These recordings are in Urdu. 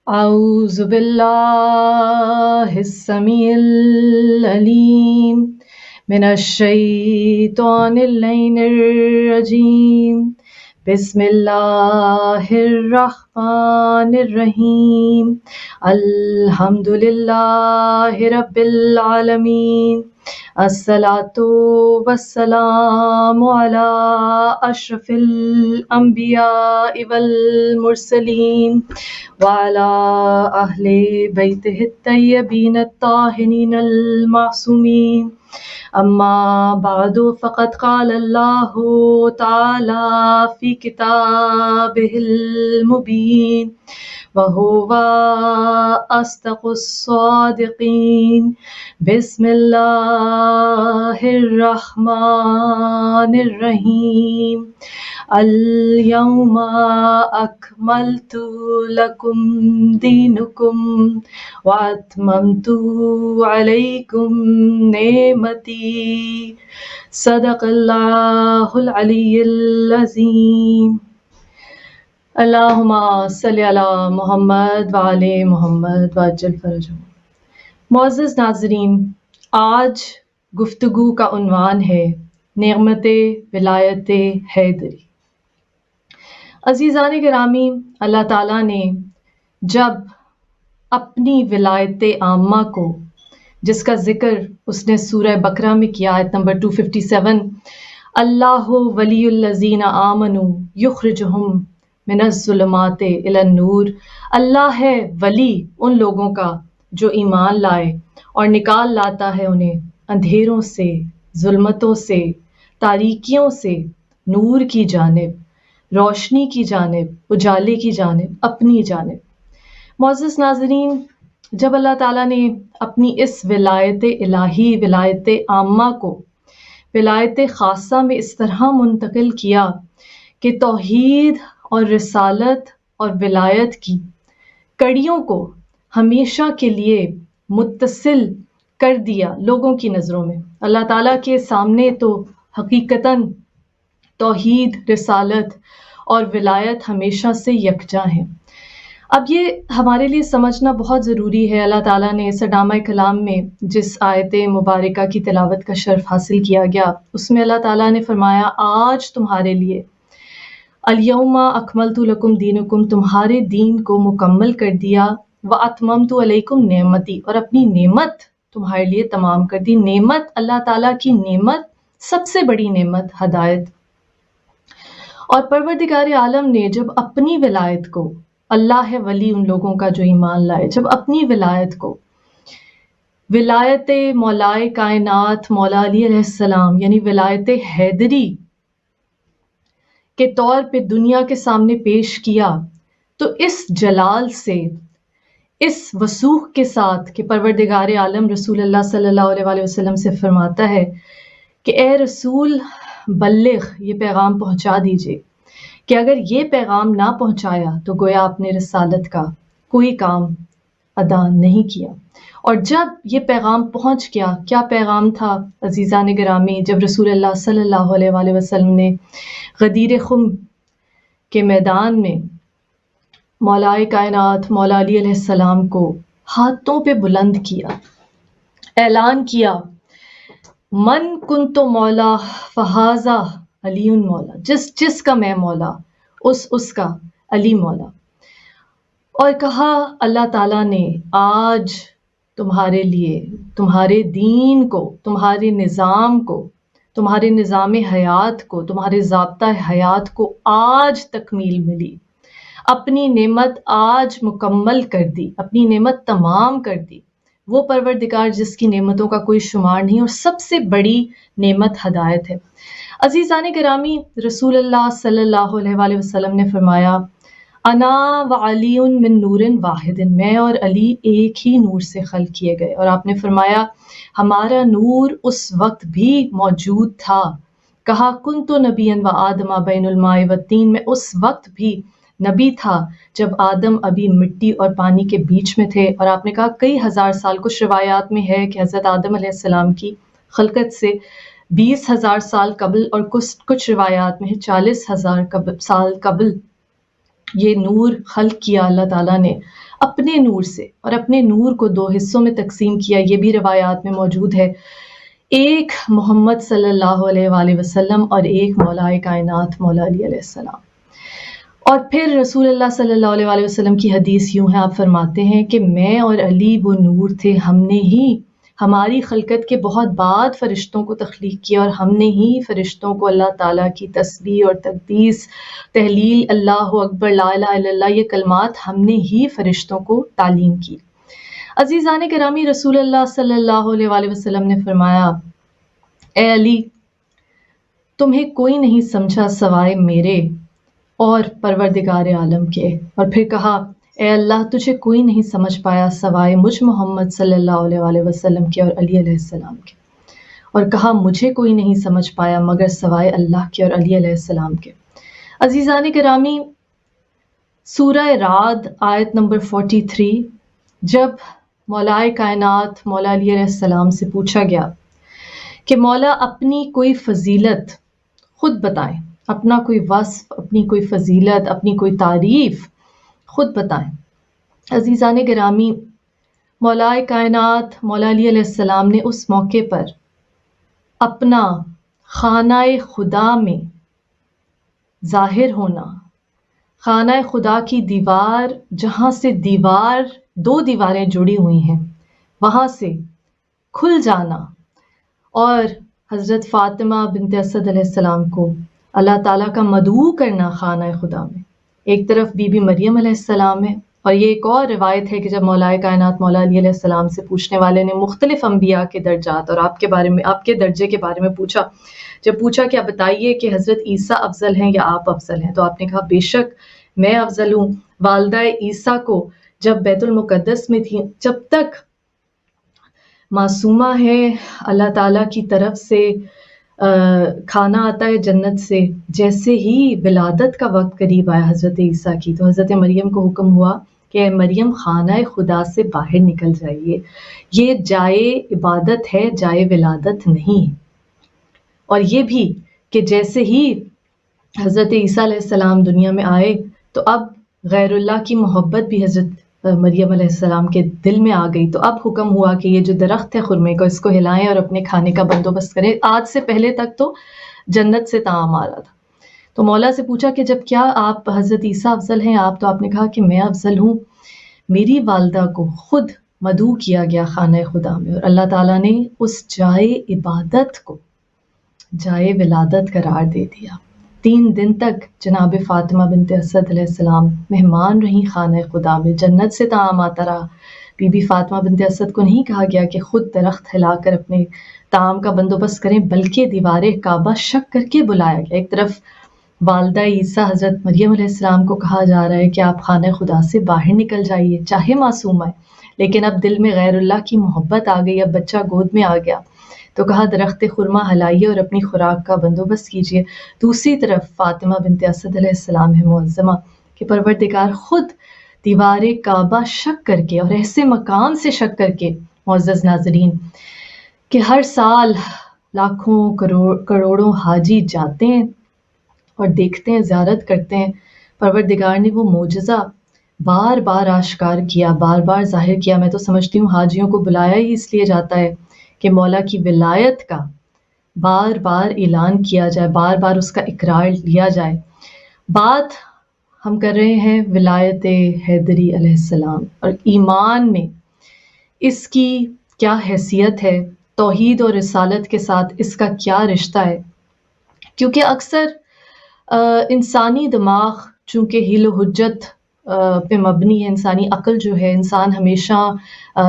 أعوذ بالله السميع العليم من الشيطان اللعين الرجيم بسم الله الرحمن الرحيم الحمد لله رب العالمين الصلاة والسلام على أشرف الأنبياء والمرسلين وعلى أهل بيته الطيبين الطاهرين المعصومين أما بعد فقد قال الله تعالى في كتابه المبين وهو أصدق الصادقين بسم الله الرحمن الرحيم اليوم أكملت لكم دينكم وأتممت عليكم نعمتي صدق الله العلي العظيم اللہم صلی علی محمد وعلی محمد وعجل فرجہ۔ معزز ناظرین، آج گفتگو کا عنوان ہے نعمت ولایت حیدری۔ عزیزان گرامی، اللہ تعالیٰ نے جب اپنی ولایت عامہ کو، جس کا ذکر اس نے سورہ بقرہ میں کیا، آیت نمبر 257، اللہ ولی الذین آمنوا یخرجہم من الظلمات الی النور، اللہ ہے ولی ان لوگوں کا جو ایمان لائے اور نکال لاتا ہے انہیں اندھیروں سے، ظلمتوں سے، تاریکیوں سے نور کی جانب، روشنی کی جانب، اجالے کی جانب، اپنی جانب۔ معزز ناظرین، جب اللہ تعالیٰ نے اپنی اس ولایت الہی، ولایت عامہ کو ولایت خاصہ میں اس طرح منتقل کیا کہ توحید اور رسالت اور ولایت کی کڑیوں کو ہمیشہ کے لیے متصل کر دیا لوگوں کی نظروں میں، اللہ تعالیٰ کے سامنے تو حقیقتاً توحید، رسالت اور ولایت ہمیشہ سے یکجا ہیں۔ اب یہ ہمارے لیے سمجھنا بہت ضروری ہے۔ اللہ تعالیٰ نے سڈامہ کلام میں جس آیت مبارکہ کی تلاوت کا شرف حاصل کیا گیا، اس میں اللہ تعالیٰ نے فرمایا، آج تمہارے لیے الیوم اکملت لکم دینکم، تمہارے دین کو مکمل کر دیا، واتممت علیکم نعمتی، اور اپنی نعمت تمہارے لیے تمام کر دی۔ نعمت، اللہ تعالیٰ کی نعمت، سب سے بڑی نعمت ہدایت۔ اور پروردگار عالم نے جب اپنی ولایت کو، اللہ ہے ولی ان لوگوں کا جو ایمان لائے، جب اپنی ولایت کو، ولایت مولائے کائنات مولا علی علیہ السلام یعنی ولایت حیدری کے طور پہ دنیا کے سامنے پیش کیا، تو اس جلال سے، اس وثوق کے ساتھ کہ پروردگار عالم رسول اللہ صلی اللہ علیہ وسلم سے فرماتا ہے کہ اے رسول بلغ، یہ پیغام پہنچا دیجئے، کہ اگر یہ پیغام نہ پہنچایا تو گویا آپ نے رسالت کا کوئی کام ادا نہیں کیا۔ اور جب یہ پیغام پہنچ گیا، کیا پیغام تھا عزیزان گرامی؟ جب رسول اللہ صلی اللہ علیہ وسلم نے غدیر خم کے میدان میں مولائے کائنات مولا علی علیہ السلام کو ہاتھوں پہ بلند کیا، اعلان کیا، من کنت مولا فہذا علی مولا، جس کا میں مولا، اس کا علی مولا۔ اور کہا اللہ تعالیٰ نے آج تمہارے لیے، تمہارے دین کو، تمہارے نظام کو، تمہارے نظام حیات کو، تمہارے ضابطہ حیات کو آج تکمیل ملی، اپنی نعمت آج مکمل کر دی، اپنی نعمت تمام کر دی۔ وہ پروردگار جس کی نعمتوں کا کوئی شمار نہیں، اور سب سے بڑی نعمت ہدایت ہے۔ عزیزان گرامی، رسول اللہ صلی اللہ علیہ وسلم نے فرمایا، انا وعلی من نور واحد، میں اور علی ایک ہی نور سے خلق کیے گئے۔ اور آپ نے فرمایا ہمارا نور اس وقت بھی موجود تھا، کہا کنت نبیا و آدم بین الماء والطین، میں اس وقت بھی نبی تھا جب آدم ابھی مٹی اور پانی کے بیچ میں تھے۔ اور آپ نے کہا کئی ہزار سال، کچھ روایات میں ہے کہ حضرت آدم علیہ السلام کی خلقت سے 20,000 سال قبل، اور کچھ روایات میں ہے 40,000 سال قبل یہ نور خلق کیا اللہ تعالیٰ نے اپنے نور سے، اور اپنے نور کو دو حصوں میں تقسیم کیا، یہ بھی روایات میں موجود ہے، ایک محمد صلی اللہ علیہ وآلہ وسلم اور ایک مولا کائنات مولا علی علیہ السلام۔ اور پھر رسول اللہ صلی اللہ علیہ وآلہ وسلم کی حدیث یوں ہے، آپ فرماتے ہیں کہ میں اور علی وہ نور تھے، ہم نے ہی ہماری خلقت کے بہت بعد فرشتوں کو تخلیق کیا، اور ہم نے ہی فرشتوں کو اللہ تعالیٰ کی تسبیح اور تقدیس، تحلیل، اللہ اکبر، لا الہ الا اللہ، یہ کلمات ہم نے ہی فرشتوں کو تعلیم کی۔ عزیزان گرامی، رسول اللہ صلی اللہ علیہ وآلہ وسلم نے فرمایا، اے علی، تمہیں کوئی نہیں سمجھا سوائے میرے اور پروردگار عالم کے، اور پھر کہا، اے اللہ، تجھے کوئی نہیں سمجھ پایا سوائے مجھ محمد صلی اللہ علیہ وآلہ وسلم کے اور علی علیہ السلام کے، اور کہا، مجھے کوئی نہیں سمجھ پایا مگر سوائے اللہ کے اور علی علیہ السلام کے۔ عزیزان گرامی، سورہ رعد آیت نمبر 43، جب مولا کائنات مولا علی علیہ السلام سے پوچھا گیا کہ مولا اپنی کوئی فضیلت خود بتائیں، اپنا کوئی وصف، اپنی کوئی فضیلت، اپنی کوئی تعریف خود بتائیں۔ عزیزان گرامی، مولا کائنات مولا علی علیہ السلام نے اس موقع پر اپنا خانہ خدا میں ظاہر ہونا، خانہ خدا کی دیوار، جہاں سے دو دیواریں جڑی ہوئی ہیں، وہاں سے کھل جانا، اور حضرت فاطمہ بنت اسد علیہ السلام کو اللہ تعالیٰ کا مدعو کرنا خانہ خدا میں۔ ایک طرف بی بی مریم علیہ السلام ہے، اور یہ ایک اور روایت ہے کہ جب مولا کائنات مولا علی علیہ السلام سے پوچھنے والے نے مختلف انبیاء کے درجات اور آپ کے درجے کے بارے میں پوچھا، جب پوچھا کہ آپ بتائیے کہ حضرت عیسیٰ افضل ہیں یا آپ افضل ہیں، تو آپ نے کہا، بے شک میں افضل ہوں۔ والدہ عیسیٰ کو جب بیت المقدس میں تھی، جب تک معصومہ ہے، اللہ تعالیٰ کی طرف سے کھانا آتا ہے جنت سے، جیسے ہی ولادت کا وقت قریب آیا حضرت عیسیٰ کی، تو حضرت مریم کو حکم ہوا کہ اے مریم، خانہ خدا سے باہر نکل جائیے، یہ جائے عبادت ہے، جائے ولادت نہیں ہے۔ اور یہ بھی کہ جیسے ہی حضرت عیسیٰ علیہ السلام دنیا میں آئے، تو اب غیر اللہ کی محبت بھی حضرت مریم علیہ السلام کے دل میں آ گئی، تو اب حکم ہوا کہ یہ جو درخت ہے خرمے کا، اس کو ہلائیں اور اپنے کھانے کا بندوبست کریں۔ آج سے پہلے تک تو جنت سے طعام آ رہا تھا۔ تو مولا سے پوچھا کہ جب کیا آپ حضرت عیسیٰ افضل ہیں آپ؟ تو آپ نے کہا کہ میں افضل ہوں، میری والدہ کو خود مدعو کیا گیا خانہ خدا میں، اور اللہ تعالیٰ نے اس جائے عبادت کو جائے ولادت قرار دے دیا۔ 3 دن تک جناب فاطمہ بنت اسد علیہ السلام مہمان رہیں خانہ خدا میں، جنت سے طعام آتا رہا۔ بی بی فاطمہ بنت اسد کو نہیں کہا گیا کہ خود درخت ہلا کر اپنے طعام کا بندوبست کریں، بلکہ دیوار کعبہ شک کر کے بلایا گیا۔ ایک طرف والدہ عیسیٰ حضرت مریم علیہ السلام کو کہا جا رہا ہے کہ آپ خانہ خدا سے باہر نکل جائیے، چاہے معصوم ہے، لیکن اب دل میں غیر اللہ کی محبت آ گئی، اب بچہ گود میں آ گیا، تو کہا درخت خرما ہلائیے اور اپنی خوراک کا بندوبست کیجیے۔ دوسری طرف فاطمہ بنت اسد علیہ السلام ہے معظمہ کہ پروردگار خود دیوار کعبہ شک کر کے اور ایسے مقام سے شک کر کے، معزز ناظرین، کہ ہر سال لاکھوں کروڑوں حاجی جاتے ہیں اور دیکھتے ہیں، زیارت کرتے ہیں، پروردگار نے وہ معجزہ بار بار آشکار کیا، بار بار ظاہر کیا۔ میں تو سمجھتی ہوں حاجیوں کو بلایا ہی اس لیے جاتا ہے کہ مولا کی ولایت کا بار بار اعلان کیا جائے، بار بار اس کا اقرار لیا جائے۔ بات ہم کر رہے ہیں ولایت حیدری علیہ السلام اور ایمان میں اس کی کیا حیثیت ہے، توحید اور رسالت کے ساتھ اس کا کیا رشتہ ہے، کیونکہ اکثر انسانی دماغ چونکہ حیل و حجت پہ مبنی ہے، انسانی عقل جو ہے، انسان ہمیشہ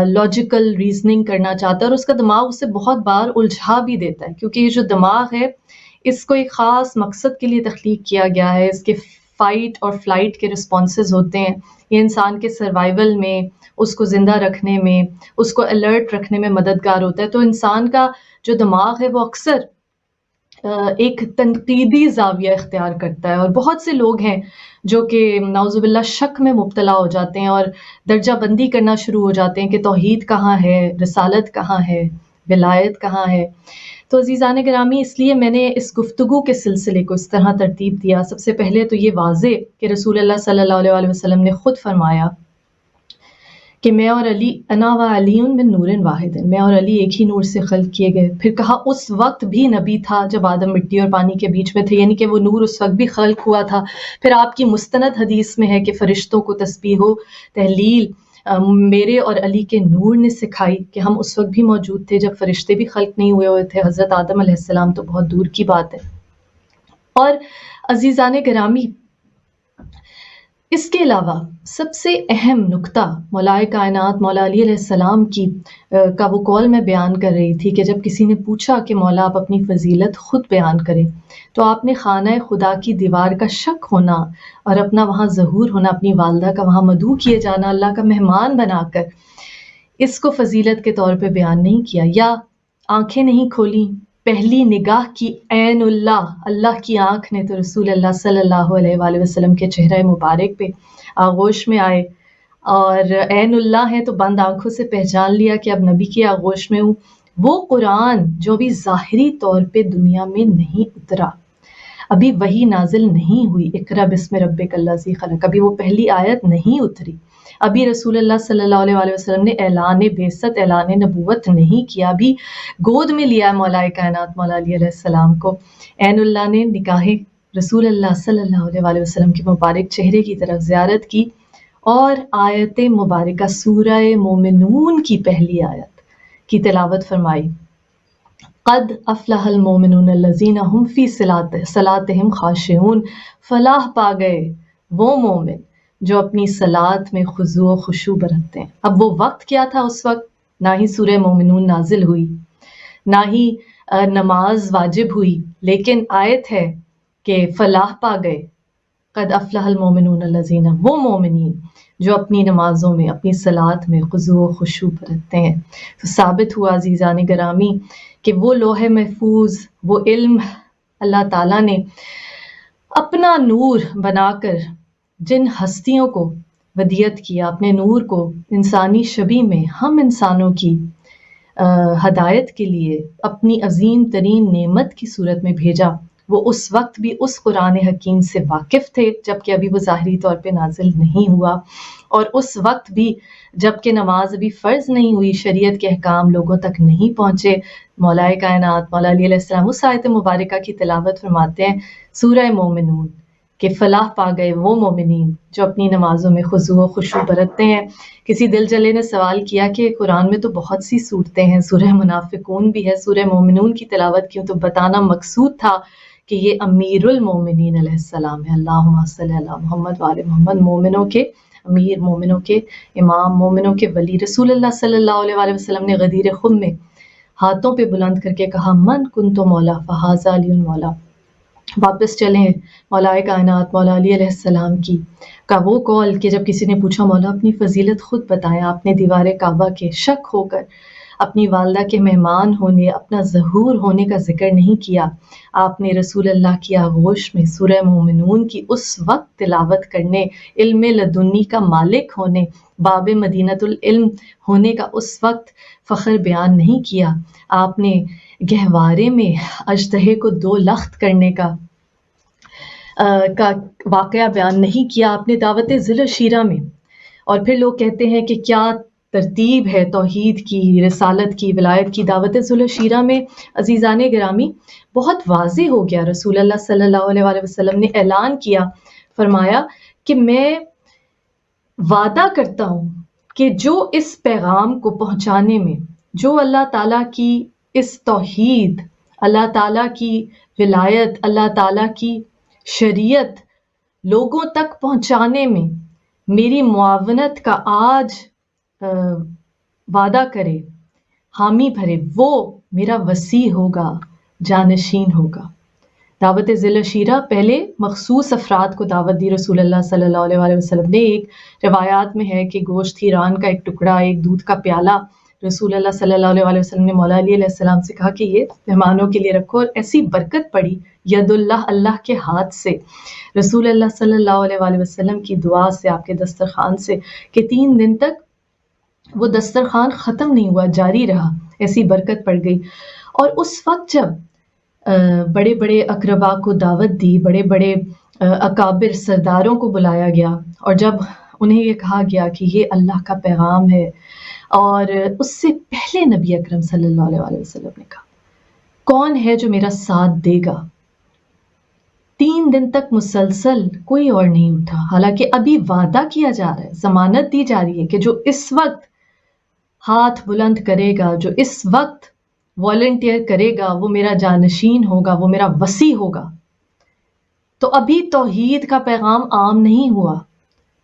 لاجیکل ریزننگ کرنا چاہتا ہے، اور اس کا دماغ اسے بہت بار الجھا بھی دیتا ہے، کیونکہ یہ جو دماغ ہے اس کو ایک خاص مقصد کے لیے تخلیق کیا گیا ہے، اس کے فائٹ اور فلائٹ کے رسپانسز ہوتے ہیں، یہ انسان کے سروائیول میں، اس کو زندہ رکھنے میں، اس کو الرٹ رکھنے میں مددگار ہوتا ہے۔ تو انسان کا جو دماغ ہے وہ اکثر ایک تنقیدی زاویہ اختیار کرتا ہے، اور بہت سے لوگ ہیں جو کہ نعوذ باللہ شک میں مبتلا ہو جاتے ہیں اور درجہ بندی کرنا شروع ہو جاتے ہیں کہ توحید کہاں ہے، رسالت کہاں ہے، ولایت کہاں ہے۔ تو عزیزان گرامی، اس لیے میں نے اس گفتگو کے سلسلے کو اس طرح ترتیب دیا۔ سب سے پہلے تو یہ واضح کہ رسول اللہ صلی اللہ علیہ وسلم نے خود فرمایا کہ میں اور علی انا و علی من نور واحد، میں اور علی ایک ہی نور سے خلق کیے گئے۔ پھر کہا اس وقت بھی نبی تھا جب آدم مٹی اور پانی کے بیچ میں تھے، یعنی کہ وہ نور اس وقت بھی خلق ہوا تھا۔ پھر آپ کی مستند حدیث میں ہے کہ فرشتوں کو تسبیح و تحلیل میرے اور علی کے نور نے سکھائی، کہ ہم اس وقت بھی موجود تھے جب فرشتے بھی خلق نہیں ہوئے تھے، حضرت آدم علیہ السلام تو بہت دور کی بات ہے۔ اور عزیزان گرامی، اس کے علاوہ سب سے اہم نکتہ مولائے کائنات مولا علی علیہ السلام کا وہ قول میں بیان کر رہی تھی کہ جب کسی نے پوچھا کہ مولا آپ اپنی فضیلت خود بیان کریں، تو آپ نے خانہ خدا کی دیوار کا شک ہونا اور اپنا وہاں ظہور ہونا، اپنی والدہ کا وہاں مدعو کیے جانا اللہ کا مہمان بنا کر، اس کو فضیلت کے طور پہ بیان نہیں کیا، یا آنکھیں نہیں کھولی، پہلی نگاہ کی عین اللہ کی آنکھ نے تو رسول اللہ صلی اللہ علیہ وآلہ وسلم کے چہرہ مبارک پہ آغوش میں آئے، اور عین اللہ ہے تو بند آنکھوں سے پہچان لیا کہ اب نبی کی آغوش میں ہوں۔ وہ قرآن جو بھی ظاہری طور پہ دنیا میں نہیں اترا، ابھی وہی نازل نہیں ہوئی، اقرا بسم ربک الذی خلق، ابھی وہ پہلی آیت نہیں اتری، ابھی رسول اللہ صلی اللہ علیہ وآلہ وسلم نے اعلان بعثت، اعلان نبوت نہیں کیا، ابھی گود میں لیا مولائے کائنات مولا علی علیہ السلام کو۔ عین اللہ نے نکاح رسول اللہ صلی اللہ علیہ وآلہ وسلم کے مبارک چہرے کی طرف زیارت کی، اور آیت مبارکہ سورہ مومنون کی پہلی آیت کی تلاوت فرمائی، قد افلح المومنون الذین هم فی صلاتہم خاشعون، فلاح پا گئے وہ مومن جو اپنی صلات میں خضوع و خشوع برتتے ہیں۔ اب وہ وقت کیا تھا اس وقت؟ نہ ہی سورہ مومنون نازل ہوئی، نہ ہی نماز واجب ہوئی، لیکن آیت ہے کہ فلاح پا گئے، قد افلح المومنون الذین، وہ مومنین جو اپنی نمازوں میں، اپنی صلات میں خضوع و خشوع برتتے ہیں۔ تو ثابت ہوا عزیزان گرامی کہ وہ لوح محفوظ، وہ علم اللہ تعالیٰ نے اپنا نور بنا کر جن ہستیوں کو ودیت کیا، اپنے نور کو انسانی شبیہ میں ہم انسانوں کی ہدایت کے لیے اپنی عظیم ترین نعمت کی صورت میں بھیجا، وہ اس وقت بھی اس قرآن حکیم سے واقف تھے جبکہ ابھی وہ ظاہری طور پہ نازل نہیں ہوا، اور اس وقت بھی جبکہ نماز ابھی فرض نہیں ہوئی، شریعت کے احکام لوگوں تک نہیں پہنچے، مولائے کائنات مولا علی علیہ السلام اس آیت مبارکہ کی تلاوت فرماتے ہیں، سورہ مومنون، کہ فلاح پا گئے وہ مومنین جو اپنی نمازوں میں خضوع و خشوع برتتے ہیں۔ کسی دل جلے نے سوال کیا کہ قرآن میں تو بہت سی صورتیں ہیں، سورہ منافقون بھی ہے، سورہ مومنون کی تلاوت کیوں؟ تو بتانا مقصود تھا کہ یہ امیر المومنین علیہ السلام ہے، اللہم صلی علی محمد وآل محمد، مومنوں کے امیر، مومنوں کے امام، مومنوں کے ولی۔ رسول اللہ صلی اللہ علیہ وآلہ وسلم نے غدیر خم میں ہاتھوں پہ بلند کر کے کہا، من کنت مولا فہذا علی مولا۔ واپس چلیں مولائے کائنات مولا علی علیہ السلام کا وہ قول کہ جب کسی نے پوچھا مولا اپنی فضیلت خود بتائیں، آپ نے دیوار کعبہ کے شک ہو کر اپنی والدہ کے مہمان ہونے، اپنا ظہور ہونے کا ذکر نہیں کیا، آپ نے رسول اللہ کی آغوش میں سورہ مومنون کی اس وقت تلاوت کرنے، علم لدنی کا مالک ہونے، باب مدینۃ العلم ہونے کا اس وقت فخر بیان نہیں کیا، آپ نے گہوارے میں اژدہے کو 2 لخت کرنے کا واقعہ بیان نہیں کیا، آپ نے دعوت ذل شیرہ میں۔ اور پھر لوگ کہتے ہیں کہ کیا ترتیب ہے توحید کی، رسالت کی، ولایت کی؟ دعوت ذل شیرہ میں عزیزان گرامی بہت واضح ہو گیا، رسول اللہ صلی اللہ علیہ وآلہ وسلم نے اعلان کیا، فرمایا کہ میں وعدہ کرتا ہوں کہ جو اس پیغام کو پہنچانے میں، جو اللہ تعالیٰ کی اس توحید، اللہ تعالیٰ کی ولایت، اللہ تعالیٰ کی شریعت لوگوں تک پہنچانے میں میری معاونت کا آج وعدہ کرے، حامی بھرے، وہ میرا وسیع ہوگا، جانشین ہوگا۔ دعوت ذل شیرہ پہلے مخصوص افراد کو دعوت دی رسول اللہ صلی اللہ علیہ وآلہ وسلم نے۔ ایک روایات میں ہے کہ گوشت ہیران کا ایک ٹکڑا، ایک دودھ کا پیالہ رسول اللہ صلی اللہ علیہ وآلہ وسلم نے مولا علی علیہ السلام سے کہا کہ یہ مہمانوں کے لیے رکھو، اور ایسی برکت پڑی ید اللہ کے ہاتھ سے، رسول اللہ صلی اللہ علیہ وآلہ وسلم کی دعا سے، آپ کے دسترخوان سے، کہ 3 دن تک وہ دسترخوان ختم نہیں ہوا، جاری رہا، ایسی برکت پڑ گئی۔ اور اس وقت جب بڑے بڑے اقربا کو دعوت دی، بڑے بڑے اکابر سرداروں کو بلایا گیا، اور جب انہیں یہ کہا گیا کہ یہ اللہ کا پیغام ہے، اور اس سے پہلے نبی اکرم صلی اللہ علیہ وسلم نے کہا کون ہے جو میرا ساتھ دے گا؟ 3 دن تک مسلسل کوئی اور نہیں اٹھا، حالانکہ ابھی وعدہ کیا جا رہا ہے، ضمانت دی جا رہی ہے کہ جو اس وقت ہاتھ بلند کرے گا، جو اس وقت والنٹیئر کرے گا، وہ میرا جانشین ہوگا، وہ میرا وصی ہوگا۔ تو ابھی توحید کا پیغام عام نہیں ہوا،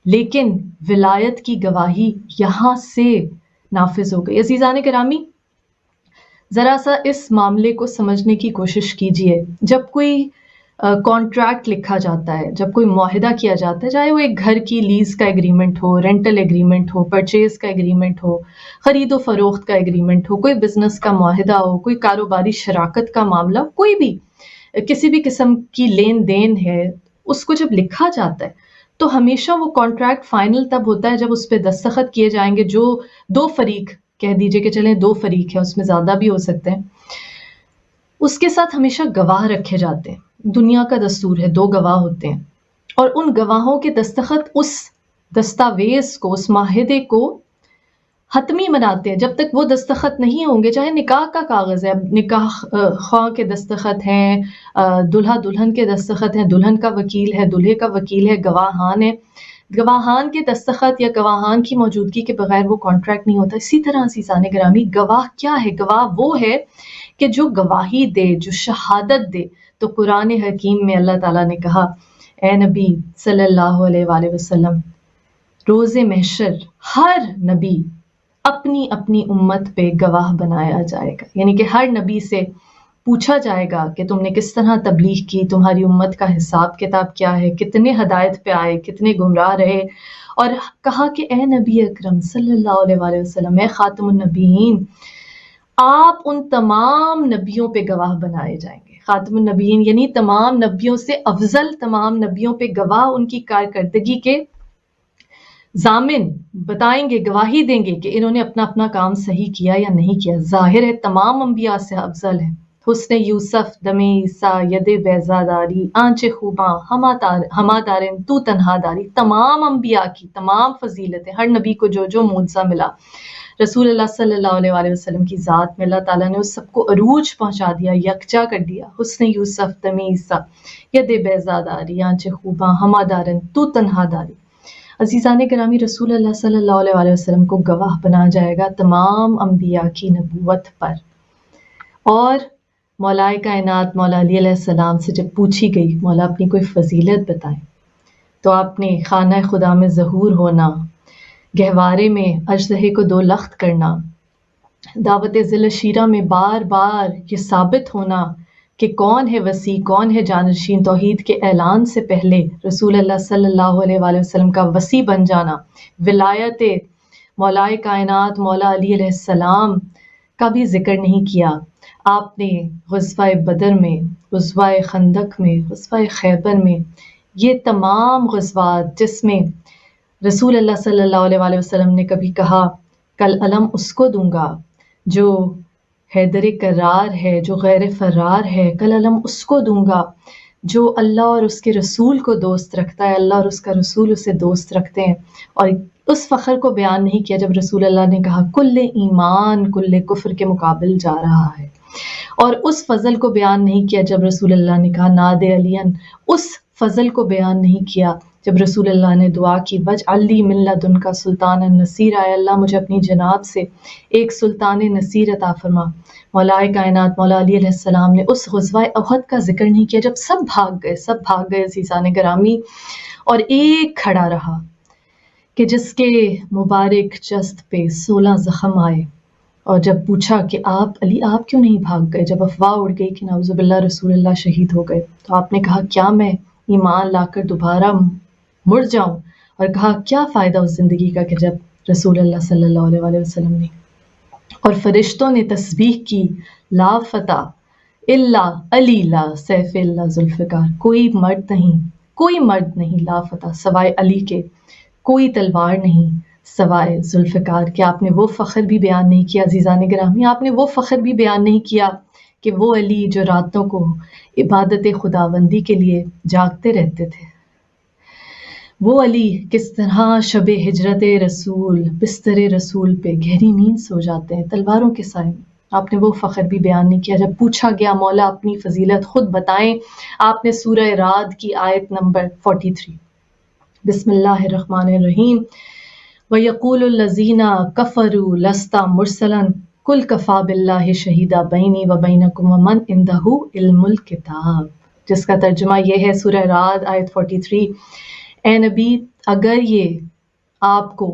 لیکن ولایت کی گواہی یہاں سے نافذ ہو گئی۔ عزیزان گرامی، ذرا سا اس معاملے کو سمجھنے کی کوشش کیجئے۔ جب کوئی کانٹریکٹ لکھا جاتا ہے، جب کوئی معاہدہ کیا جاتا ہے، چاہے وہ ایک گھر کی لیز کا ایگریمنٹ ہو، رینٹل ایگریمنٹ ہو، پرچیز کا ایگریمنٹ ہو، خرید و فروخت کا ایگریمنٹ ہو، کوئی بزنس کا معاہدہ ہو، کوئی کاروباری شراکت کا معاملہ، کوئی بھی کسی بھی قسم کی لین دین ہے، اس کو جب لکھا جاتا ہے تو ہمیشہ وہ کانٹریکٹ فائنل تب ہوتا ہے جب اس پہ دستخط کیے جائیں گے۔ جو 2 فریق، کہہ دیجئے کہ چلیں 2 فریق ہیں، اس میں زیادہ بھی ہو سکتے ہیں، اس کے ساتھ ہمیشہ گواہ رکھے جاتے ہیں۔ دنیا کا دستور ہے 2 گواہ ہوتے ہیں، اور ان گواہوں کے دستخط اس دستاویز کو، اس معاہدے کو حتمی بناتے ہیں۔ جب تک وہ دستخط نہیں ہوں گے، چاہے نکاح کا کاغذ ہے، اب نکاح خواہ کے دستخط ہیں، دلہا دلہن کے دستخط ہیں، دلہن کا وکیل ہے، دلہے کا وکیل ہے، گواہان ہے، گواہان کے دستخط یا گواہان کی موجودگی کے بغیر وہ کانٹریکٹ نہیں ہوتا۔ اسی طرح عزیزان گرامی، گواہ کیا ہے؟ گواہ وہ ہے کہ جو گواہی دے، جو شہادت دے۔ تو قرآن حکیم میں اللہ تعالیٰ نے کہا، اے نبی صلی اللہ علیہ وآلہ وسلم، روز محشر ہر نبی اپنی اپنی امت پہ گواہ بنایا جائے گا، یعنی کہ ہر نبی سے پوچھا جائے گا کہ تم نے کس طرح تبلیغ کی، تمہاری امت کا حساب کتاب کیا ہے، کتنے ہدایت پہ آئے، کتنے گمراہ رہے۔ اور کہا کہ اے نبی اکرم صلی اللہ علیہ وآلہ وسلم، اے خاتم النبیین، آپ ان تمام نبیوں پہ گواہ بنائے جائیں گے۔ خاتم النبیین یعنی تمام نبیوں سے افضل، تمام نبیوں پہ گواہ، ان کی کارکردگی کے ضامن بتائیں گے، گواہی دیں گے کہ انہوں نے اپنا اپنا کام صحیح کیا یا نہیں کیا۔ ظاہر ہے تمام انبیاء سے افضل ہے۔ حسن یوسف، دم عیسیٰ، ید بیضا داری، آنچ خوباں، ہما دارن تو تنہا داری، تمام انبیاء کی تمام فضیلتیں، ہر نبی کو جو جو معجزہ ملا، رسول اللہ صلی اللہ علیہ وآلہ وسلم کی ذات میں اللہ تعالیٰ نے اس سب کو عروج پہنچا دیا، یکجا کر دیا۔ حسن یوسف، دم عیسیٰ، ید بیضا داری، آنچ خوباں، ہما دارن تو تنہا داری۔ عزیزان گرامی، رسول اللہ صلی اللہ علیہ وآلہ وسلم کو گواہ بنا جائے گا تمام انبیاء کی نبوت پر۔ اور مولائے کائنات مولا علی علیہ السلام سے جب پوچھی گئی، مولا اپنی کوئی فضیلت بتائیں، تو آپ نے خانہ خدا میں ظہور ہونا، گہوارے میں اژدہے کو 2 لخت کرنا، دعوت ذل شیرہ میں بار بار یہ ثابت ہونا کہ کون ہے وسیع، کون ہے جانشین، توحید کے اعلان سے پہلے رسول اللہ صلی اللہ علیہ وآلہ وسلم کا وسیع بن جانا، ولایت مولائے کائنات مولا علی علیہ السلام کا بھی ذکر نہیں کیا۔ آپ نے غزوہ بدر میں، غزوہ خندق میں، غزوہ خیبر میں، یہ تمام غزوات جس میں رسول اللہ صلی اللہ علیہ وآلہ وسلم نے کبھی کہا کل علم اس کو دوں گا جو حیدر کرار ہے، جو غیر فرار ہے، کل علم اس کو دوں گا جو اللہ اور اس کے رسول کو دوست رکھتا ہے، اللہ اور اس کا رسول اسے دوست رکھتے ہیں۔ اور اس فخر کو بیان نہیں کیا جب رسول اللہ نے کہا کل ایمان کل کفر کے مقابل جا رہا ہے، اور اس فضل کو بیان نہیں کیا جب رسول اللہ نے کہا ناد علین، اس فضل کو بیان نہیں کیا جب رسول اللہ نے دعا کی وجعل لی من لدنک سلطانا نصیرا، اے اللہ مجھے اپنی جناب سے ایک سلطان نصیر عطا فرما۔ مولائے کائنات مولا علی علیہ السلام نے اس غزوہ احد کا ذکر نہیں کیا جب سب بھاگ گئے عزیزان گرامی، اور ایک کھڑا رہا کہ جس کے مبارک جسد پہ 16 زخم آئے، اور جب پوچھا کہ آپ علی آپ کیوں نہیں بھاگ گئے، جب افواہ اڑ گئی کہ نعوذ باللہ رسول اللہ شہید ہو گئے، تو آپ نے کہا کیا میں ایمان لا کر دوبارہ مڑ جاؤں، اور کہا کیا فائدہ اس زندگی کا کہ جب رسول اللہ صلی اللہ علیہ وآلہ وسلم نے اور فرشتوں نے تسبیح کی لا فتح الا علی لا سیف اللہ ذوالفقار، کوئی مرد نہیں لا فتح سوائے علی کے، کوئی تلوار نہیں سوائے ذوالفقار۔ کہ آپ نے وہ فخر بھی بیان نہیں کیا عزیزان گرامی، آپ نے وہ فخر بھی بیان نہیں کیا کہ وہ علی جو راتوں کو عبادت خداوندی کے لیے جاگتے رہتے تھے، وہ علی کس طرح شب ہجرت رسول بستر رسول پہ گہری نیند سو جاتے ہیں تلواروں کے سائے میں۔ آپ نے وہ فخر بھی بیان نہیں کیا۔ جب پوچھا گیا مولا اپنی فضیلت خود بتائیں، آپ نے سورہ رعد کی آیت نمبر 43 بسم اللہ الرحمن الرحیم وَيَقُولُ الَّذِينَ كَفَرُوا لَسْتَ مُرْسَلًا قُلْ كَفَىٰ بِاللَّهِ شَهِيدًا بَيْنِي وَبَيْنَكُمْ وَمَنْ عِندَهُ عِلْمُ الْكِتَابِ، جس کا ترجمہ یہ ہے سورہ رعد آیت 43۔ اے نبی، اگر یہ آپ کو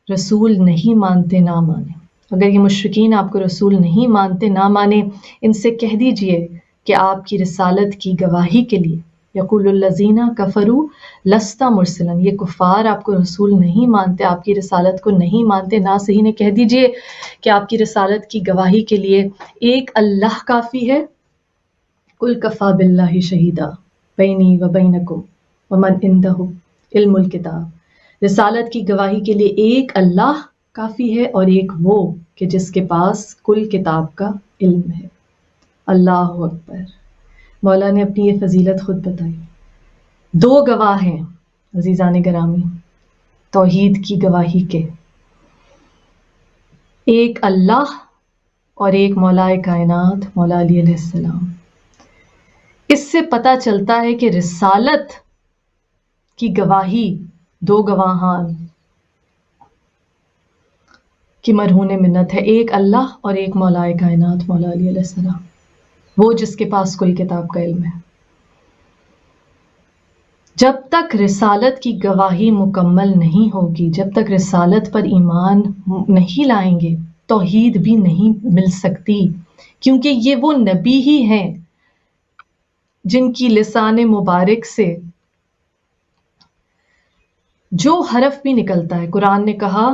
رسول نہیں مانتے نہ مانیں، اگر یہ مشرکین آپ کو رسول نہیں مانتے نہ مانیں، ان سے کہہ دیجئے کہ آپ کی رسالت کی گواہی کے لیے یقول الذین کفروا لست مرسلا، یہ کفار آپ کو رسول نہیں مانتے، آپ کی رسالت کو نہیں مانتے، نہ صحیح نے کہہ دیجئے کہ آپ کی رسالت کی گواہی کے لیے ایک اللہ کافی ہے۔ قل کفی باللہ شہیدا بینی و بینکم ومن عندہ علم الکتاب، رسالت کی گواہی کے لیے ایک اللہ کافی ہے اور ایک وہ کہ جس کے پاس کل کتاب کا علم ہے۔ اللہ اکبر۔ مولا نے اپنی یہ فضیلت خود بتائی۔ دو گواہ ہیں عزیزان گرامی توحید کی گواہی کے، ایک اللہ اور ایک مولا کائنات مولا علی علیہ السلام۔ اس سے پتہ چلتا ہے کہ رسالت کی گواہی دو گواہان کی مرہون منت ہے، ایک اللہ اور ایک مولا کائنات مولا علی علیہ السلام، وہ جس کے پاس کوئی کتاب کا علم ہے۔ جب تک رسالت کی گواہی مکمل نہیں ہوگی، جب تک رسالت پر ایمان نہیں لائیں گے، توحید بھی نہیں مل سکتی، کیونکہ یہ وہ نبی ہی ہیں جن کی لسان مبارک سے جو حرف بھی نکلتا ہے، قرآن نے کہا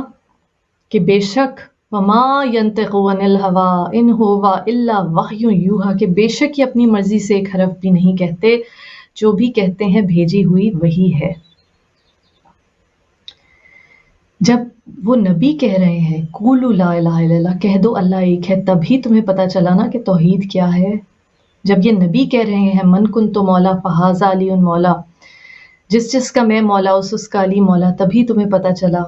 کہ بے شک وما ينطق عن الهوى ان هو الا وحی یوحی، کہ بے شک یہ اپنی مرضی سے ایک حرف بھی نہیں کہتے، جو بھی کہتے ہیں بھیجی ہوئی وہی ہے۔ جب وہ نبی کہہ رہے ہیں قولوا لا الہ الا اللہ، کہہ دو اللہ ایک ہے، تبھی تمہیں پتہ چلا نا کہ توحید کیا ہے۔ جب یہ نبی کہہ رہے ہیں من کنت مولا فہذا علی مولا، جس کا میں مولا اس کا علی مولا، تبھی تمہیں پتہ چلا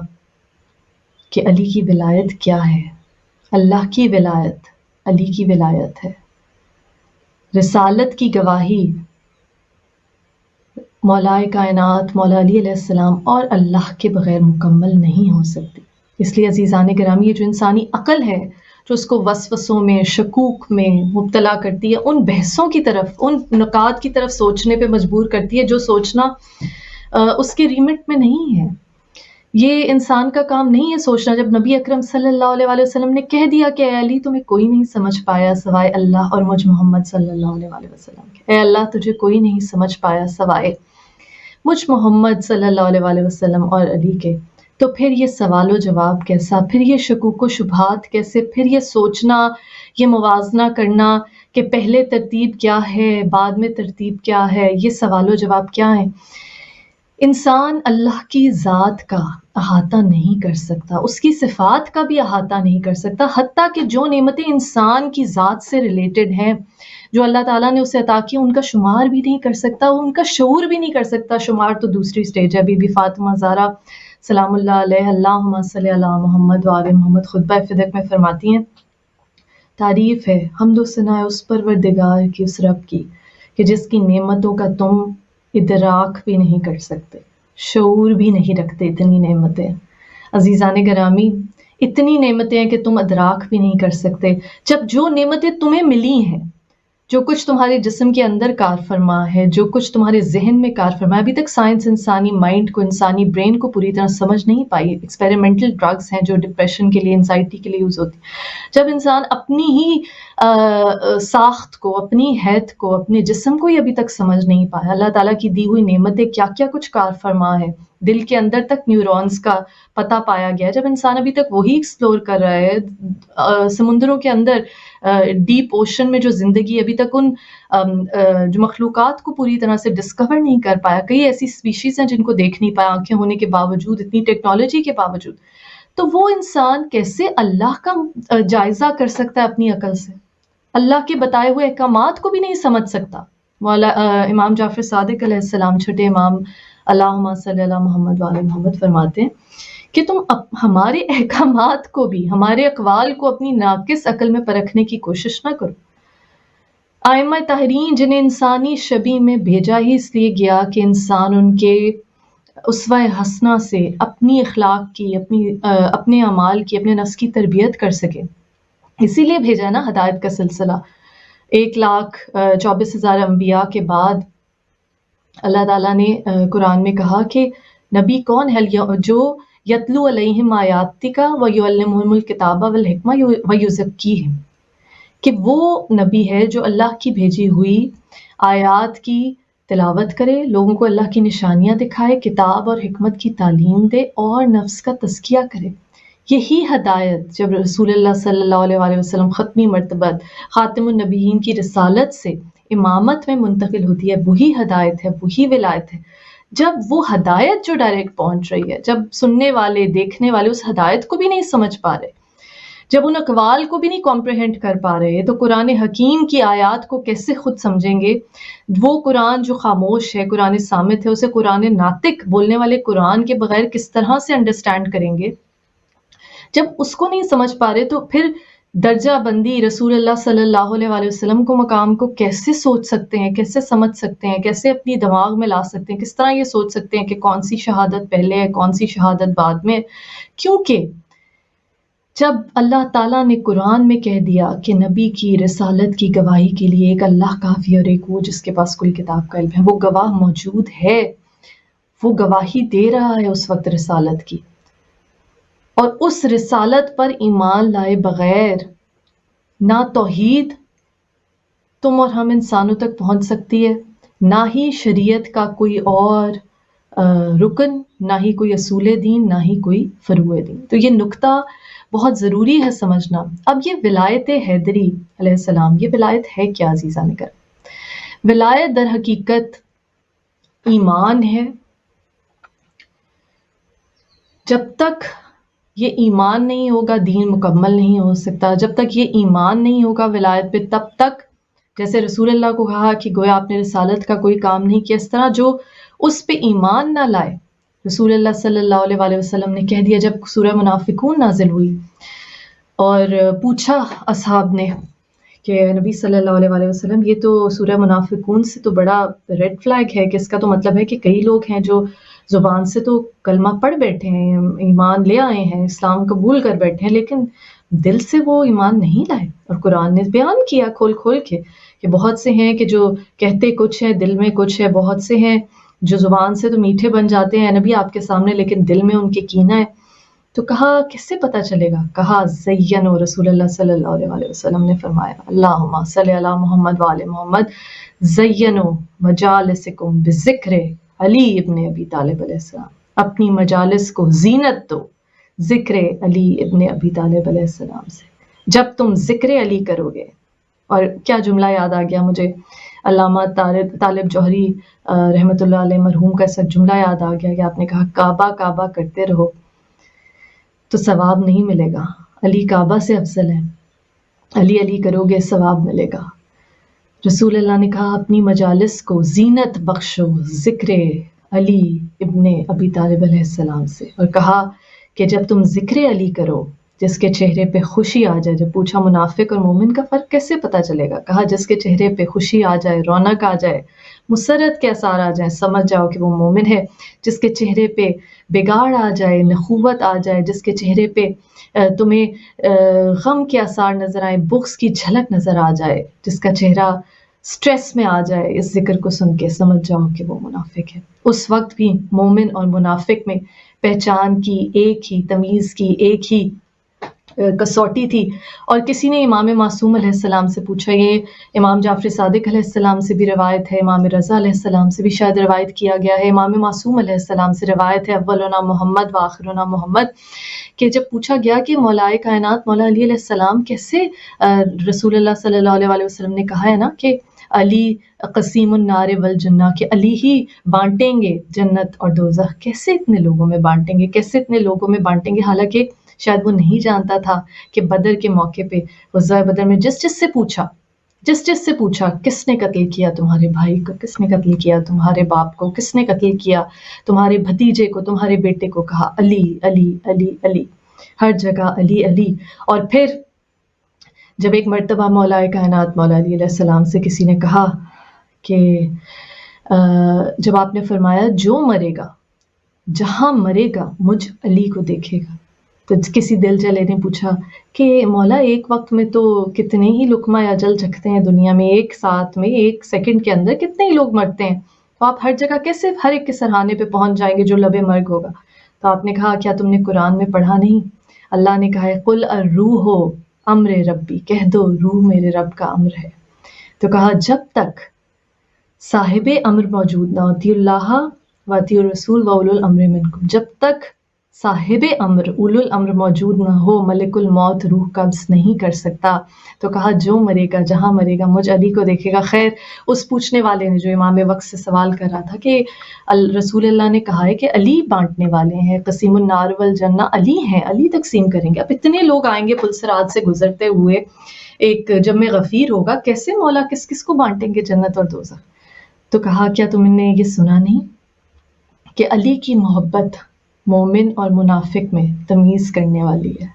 کہ علی کی ولایت کیا ہے۔ اللہ کی ولایت علی کی ولایت ہے۔ رسالت کی گواہی مولا کائنات مولا علی علیہ السلام اور اللہ کے بغیر مکمل نہیں ہو سکتی۔ اس لیے عزیزان گرامی، یہ جو انسانی عقل ہے جو اس کو وسوسوں میں شکوک میں مبتلا کرتی ہے، ان بحثوں کی طرف، ان نکات کی طرف سوچنے پہ مجبور کرتی ہے جو سوچنا اس کے ریمٹ میں نہیں ہے۔ یہ انسان کا کام نہیں ہے سوچنا۔ جب نبی اکرم صلی اللہ علیہ وآلہ وسلم نے کہہ دیا کہ اے علی تمہیں کوئی نہیں سمجھ پایا سوائے اللہ اور مجھ محمد صلی اللہ علیہ وآلہ وسلم کے، اے اللہ تجھے کوئی نہیں سمجھ پایا سوائے مجھ محمد صلی اللہ علیہ وآلہ وسلم اور علی کے، تو پھر یہ سوال و جواب کیسا، پھر یہ شکوک و شبہات کیسے، پھر یہ سوچنا، یہ موازنہ کرنا کہ پہلے ترتیب کیا ہے بعد میں ترتیب کیا ہے، یہ سوال و جواب کیا ہے۔ انسان اللہ کی ذات کا احاطہ نہیں کر سکتا، اس کی صفات کا بھی احاطہ نہیں کر سکتا، حتیٰ کہ جو نعمتیں انسان کی ذات سے ریلیٹڈ ہیں، جو اللہ تعالیٰ نے اسے عطا کی، ان کا شمار بھی نہیں کر سکتا، ان کا شعور بھی نہیں کر سکتا۔ شمار تو دوسری سٹیج ہے۔ بی بی فاطمہ زہرا سلام اللہ علیہ اللہم صلی علی محمد و آل محمد خطبہ فدق میں فرماتی ہیں تعریف ہے، حمد و ثنا ہے اس پروردگار کی، اس رب کی کہ جس کی نعمتوں کا تم ادراک بھی نہیں کر سکتے، شعور بھی نہیں رکھتے۔ اتنی نعمتیں عزیزان گرامی، اتنی نعمتیں ہیں کہ تم ادراک بھی نہیں کر سکتے۔ جب جو نعمتیں تمہیں ملی ہیں، جو کچھ تمہارے جسم کے اندر کار فرما ہے، جو کچھ تمہارے ذہن میں کار فرما ہے، ابھی تک سائنس انسانی مائنڈ کو، انسانی برین کو پوری طرح سمجھ نہیں پائی۔ ایکسپیریمنٹل ڈرگز ہیں جو ڈپریشن کے لیے، انزائٹی کے لیے یوز ہوتی۔ جب انسان اپنی ہی ساخت کو، اپنی حیت کو، اپنے جسم کو ہی ابھی تک سمجھ نہیں پایا، اللہ تعالیٰ کی دی ہوئی نعمتیں کیا کیا کچھ کار فرما ہے، دل کے اندر تک نیورونز کا پتہ پایا گیا، جب انسان ابھی تک وہی ایکسپلور کر رہا ہے، سمندروں کے اندر ڈیپ اوشن میں جو زندگی ابھی تک ان جو مخلوقات کو پوری طرح سے ڈسکور نہیں کر پایا، کئی ایسی اسپیشیز ہیں جن کو دیکھ نہیں پایا آنکھیں ہونے کے باوجود، اتنی ٹیکنالوجی کے باوجود، تو وہ انسان کیسے اللہ کا جائزہ کر سکتا ہے اپنی عقل سے؟ اللہ کے بتائے ہوئے احکامات کو بھی نہیں سمجھ سکتا. امام جعفر صادق علیہ السلام چھٹے امام اللہم صلی علی محمد وعلی محمد فرماتے ہیں کہ تم ہمارے احکامات کو بھی، ہمارے اقوال کو اپنی ناقص عقل میں پرکھنے کی کوشش نہ کرو. ائمہ طاہرین جنہیں انسانی شبیہ میں بھیجا ہی اس لیے گیا کہ انسان ان کے اسوہ حسنہ سے اپنی اخلاق کی، اپنے اعمال کی، اپنے نفس کی تربیت کر سکے. اسی لیے بھیجا نا ہدایت کا سلسلہ. 1,24,000 انبیاء کے بعد اللہ تعالیٰ نے قرآن میں کہا کہ نبی کون ہے جو یتلو علیہم آیاتک ویعلمہم الکتاب والحکمہ ویزکیہم، کہ وہ نبی ہے جو اللہ کی بھیجی ہوئی آیات کی تلاوت کرے، لوگوں کو اللہ کی نشانیاں دکھائے، کتاب اور حکمت کی تعلیم دے اور نفس کا تزکیہ کرے. یہی ہدایت جب رسول اللہ صلی اللہ علیہ وسلم ختمی مرتبہ خاتم النبیین کی رسالت سے امامت میں منتقل ہوتی ہے، وہی ہدایت ہے، وہی ولایت ہے. جب وہ ہدایت جو ڈائریکٹ پہنچ رہی ہے، جب سننے والے دیکھنے والے اس ہدایت کو بھی نہیں سمجھ پا رہے، جب ان اقوال کو بھی نہیں کمپریہنڈ کر پا رہے، تو قرآن حکیم کی آیات کو کیسے خود سمجھیں گے؟ وہ قرآن جو خاموش ہے، قرآن صامت ہے، اسے قرآن ناطق بولنے والے قرآن کے بغیر کس طرح سے انڈرسٹینڈ کریں گے؟ جب اس کو نہیں سمجھ پا رہے تو پھر درجہ بندی رسول اللہ صلی اللہ علیہ وسلم کو مقام کو کیسے سوچ سکتے ہیں، کیسے سمجھ سکتے ہیں، کیسے اپنی دماغ میں لا سکتے ہیں، کس طرح یہ سوچ سکتے ہیں کہ کون سی شہادت پہلے ہے، کون سی شہادت بعد میں؟ کیونکہ جب اللہ تعالیٰ نے قرآن میں کہہ دیا کہ نبی کی رسالت کی گواہی کے لیے ایک اللہ کافی اور ایک وہ جس کے پاس کل کتاب کا علم ہے، وہ گواہ موجود ہے، وہ گواہی دے رہا ہے اس وقت رسالت کی، اور اس رسالت پر ایمان لائے بغیر نہ توحید تم اور ہم انسانوں تک پہنچ سکتی ہے، نہ ہی شریعت کا کوئی اور رکن، نہ ہی کوئی اصول دین، نہ ہی کوئی فروع دین. تو یہ نقطہ بہت ضروری ہے سمجھنا. اب یہ ولایت حیدری علیہ السلام، یہ ولایت ہے کیا عزیزان کرام؟ ولایت در حقیقت ایمان ہے. جب تک یہ ایمان نہیں ہوگا دین مکمل نہیں ہو سکتا. جب تک یہ ایمان نہیں ہوگا ولایت پہ، تب تک جیسے رسول اللہ کو کہا کہ گویا آپ نے رسالت کا کوئی کام نہیں کیا، اس طرح جو اس پہ ایمان نہ لائے، رسول اللہ صلی اللہ علیہ وسلم نے کہہ دیا جب سورہ منافقون نازل ہوئی اور پوچھا اصحاب نے کہ نبی صلی اللہ علیہ وسلم یہ تو سورہ منافقون سے تو بڑا ریڈ فلیگ ہے، کہ اس کا تو مطلب ہے کہ کئی لوگ ہیں جو زبان سے تو کلمہ پڑھ بیٹھے ہیں، ایمان لے آئے ہیں، اسلام قبول کر بیٹھے ہیں، لیکن دل سے وہ ایمان نہیں لائے. اور قرآن نے بیان کیا کھول کھول کے کہ بہت سے ہیں کہ جو کہتے کچھ ہے دل میں کچھ ہے، بہت سے ہیں جو زبان سے تو میٹھے بن جاتے ہیں نبی آپ کے سامنے، لیکن دل میں ان کے کینہ ہے. تو کہا کس سے پتہ چلے گا؟ کہا زینو، رسول اللہ صلی اللہ علیہ وسلم نے فرمایا اللہم صلی علی محمد وعلی محمد، زینو مجالسکم بذکر علی ابن ابی طالب علیہ السلام، اپنی مجالس کو زینت دو ذکر علی ابن ابی طالب علیہ السلام سے. جب تم ذکر علی کرو گے، اور کیا جملہ یاد آ گیا مجھے، علامہ طالب جوہری رحمۃ اللہ علیہ مرحوم کا ایسا جملہ یاد آ گیا کہ آپ نے کہا کعبہ کعبہ کرتے رہو تو ثواب نہیں ملے گا، علی کعبہ سے افضل ہے، علی علی کرو گے ثواب ملے گا. رسول اللہ نے کہا اپنی مجالس کو زینت بخشو ذکر علی ابن ابی طالب علیہ السلام سے، اور کہا کہ جب تم ذکر علی کرو جس کے چہرے پہ خوشی آ جائے. جب پوچھا منافق اور مومن کا فرق کیسے پتہ چلے گا؟ کہا جس کے چہرے پہ خوشی آ جائے، رونق آ جائے، مسرت کے اثار آ جائیں، سمجھ جاؤ کہ وہ مومن ہے. جس کے چہرے پہ بگاڑ آ جائے، نخوت آ جائے، جس کے چہرے پہ تمہیں غم کے اثار نظر آئے، بغض کی جھلک نظر آ جائے، جس کا چہرہ سٹریس میں آ جائے اس ذکر کو سن کے، سمجھ جاؤ کہ وہ منافق ہے. اس وقت بھی مومن اور منافق میں پہچان کی ایک ہی تمیز کی ایک ہی کسوٹی تھی. اور کسی نے امام معصوم علیہ السلام سے پوچھا، یہ امام جعفر صادق علیہ السلام سے بھی روایت ہے، امام رضا علیہ السلام سے بھی شاید روایت کیا گیا ہے، امام معصوم علیہ السلام سے روایت ہے اولنا محمد و آخرنا محمد، کہ جب پوچھا گیا کہ مولائے کائنات مولا علی علیہ السلام کیسے، رسول اللہ صلی اللہ علیہ وسلم نے کہا ہے نا کہ علی قسیم النار والجنہ، کہ علی ہی بانٹیں گے جنت اور دوزخ، کیسے اتنے لوگوں میں بانٹیں گے، کیسے اتنے لوگوں میں بانٹیں گے؟ حالانکہ شاید وہ نہیں جانتا تھا کہ بدر کے موقع پہ غزوہ بدر میں جس سے پوچھا جس سے پوچھا کس نے قتل کیا تمہارے بھائی کو، کس نے قتل کیا تمہارے باپ کو، کس نے قتل کیا تمہارے بھتیجے کو، تمہارے بیٹے کو، کہا علی علی علی علی، ہر جگہ علی علی۔ اور پھر جب ایک مرتبہ مولا کائنات مولا علی علیہ السلام سے کسی نے کہا کہ جب آپ نے فرمایا جو مرے گا جہاں مرے گا مجھ علی کو دیکھے گا، تو کسی دل جلے نے پوچھا کہ مولا ایک وقت میں تو کتنے ہی لقمہ اجل چکھتے ہیں دنیا میں، ایک ساتھ میں ایک سیکنڈ کے اندر کتنے ہی لوگ مرتے ہیں، تو آپ ہر جگہ کیسے ہر ایک کے سرحانے پہ پہنچ جائیں گے جو لبے مرگ ہوگا؟ تو آپ نے کہا کیا تم نے قرآن میں پڑھا نہیں؟ اللہ نے کہا ہے قل الروح امر ربی، کہہ دو روح میرے رب کا امر ہے۔ تو کہا جب تک صاحب امر موجود نہ ہوتی اللہ واطی الرسول و اولو الامر منکم، جب تک صاحب امر اولو الامر موجود نہ ہو ملک الموت روح قبض نہیں کر سکتا۔ تو کہا جو مرے گا جہاں مرے گا مجھ علی کو دیکھے گا۔ خیر اس پوچھنے والے نے جو امام وقت سے سوال کر رہا تھا کہ رسول اللہ نے کہا ہے کہ علی بانٹنے والے ہیں، قسیم النار والجنہ علی ہیں، علی تقسیم کریں گے، اب اتنے لوگ آئیں گے پلسرات سے گزرتے ہوئے، ایک جمع غفیر ہوگا، کیسے مولا کس کس کو بانٹیں گے جنت اور دوزخ؟ تو کہا کیا تم نے یہ سنا نہیں کہ علی کی محبت مومن اور منافق میں تمیز کرنے والی ہے؟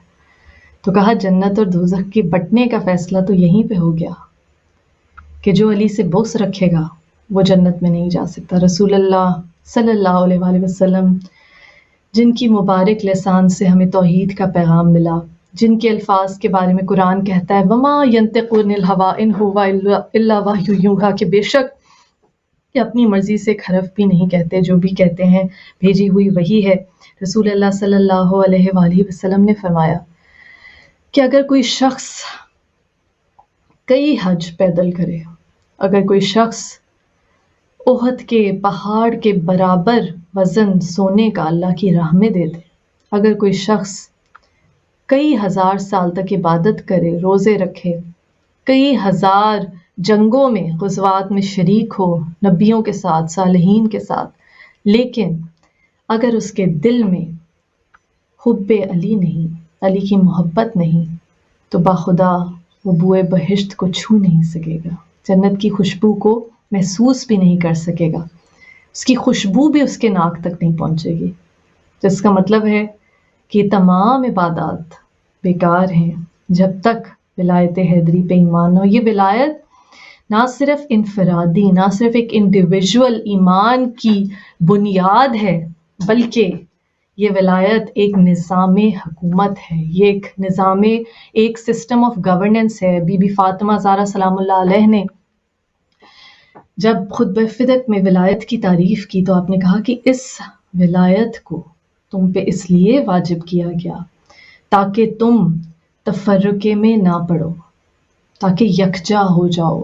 تو کہا جنت اور دوزخ کے بٹنے کا فیصلہ تو یہیں پہ ہو گیا کہ جو علی سے بغض رکھے گا وہ جنت میں نہیں جا سکتا۔ رسول اللہ صلی اللہ علیہ وآلہ وسلم جن کی مبارک لسان سے ہمیں توحید کا پیغام ملا، جن کے الفاظ کے بارے میں قرآن کہتا ہے وما ینطق عن الہوی ان ہوا الا وحی یوحی، کہ بے شک کہ اپنی مرضی سے ایک حرف بھی نہیں کہتے، جو بھی کہتے ہیں بھیجی ہوئی وحی ہے۔ رسول اللہ صلی اللہ علیہ وآلہ وسلم نے فرمایا کہ اگر کوئی شخص کئی حج پیدل کرے، اگر کوئی شخص احد کے پہاڑ کے برابر وزن سونے کا اللہ کی راہ میں دے دے، اگر کوئی شخص کئی ہزار سال تک عبادت کرے، روزے رکھے، کئی ہزار جنگوں میں غزوات میں شریک ہو نبیوں کے ساتھ صالحین کے ساتھ، لیکن اگر اس کے دل میں حب علی نہیں، علی کی محبت نہیں، تو باخدا وہ بوئے بہشت کو چھو نہیں سکے گا، جنت کی خوشبو کو محسوس بھی نہیں کر سکے گا، اس کی خوشبو بھی اس کے ناک تک نہیں پہنچے گی۔ جس کا مطلب ہے کہ تمام عبادات بیکار ہیں جب تک ولایت حیدری پہ ایمان نہ ہو۔ یہ ولایت نہ صرف انفرادی، نہ صرف ایک انڈیویژول ایمان کی بنیاد ہے، بلکہ یہ ولایت ایک نظام حکومت ہے، یہ ایک نظام، ایک سسٹم آف گورننس ہے۔ بی بی فاطمہ زہرا سلام اللہ علیہ نے جب خطبہ فدق میں ولایت کی تعریف کی تو آپ نے کہا کہ اس ولایت کو تم پہ اس لیے واجب کیا گیا تاکہ تم تفرقے میں نہ پڑو، تاکہ یکجا ہو جاؤ،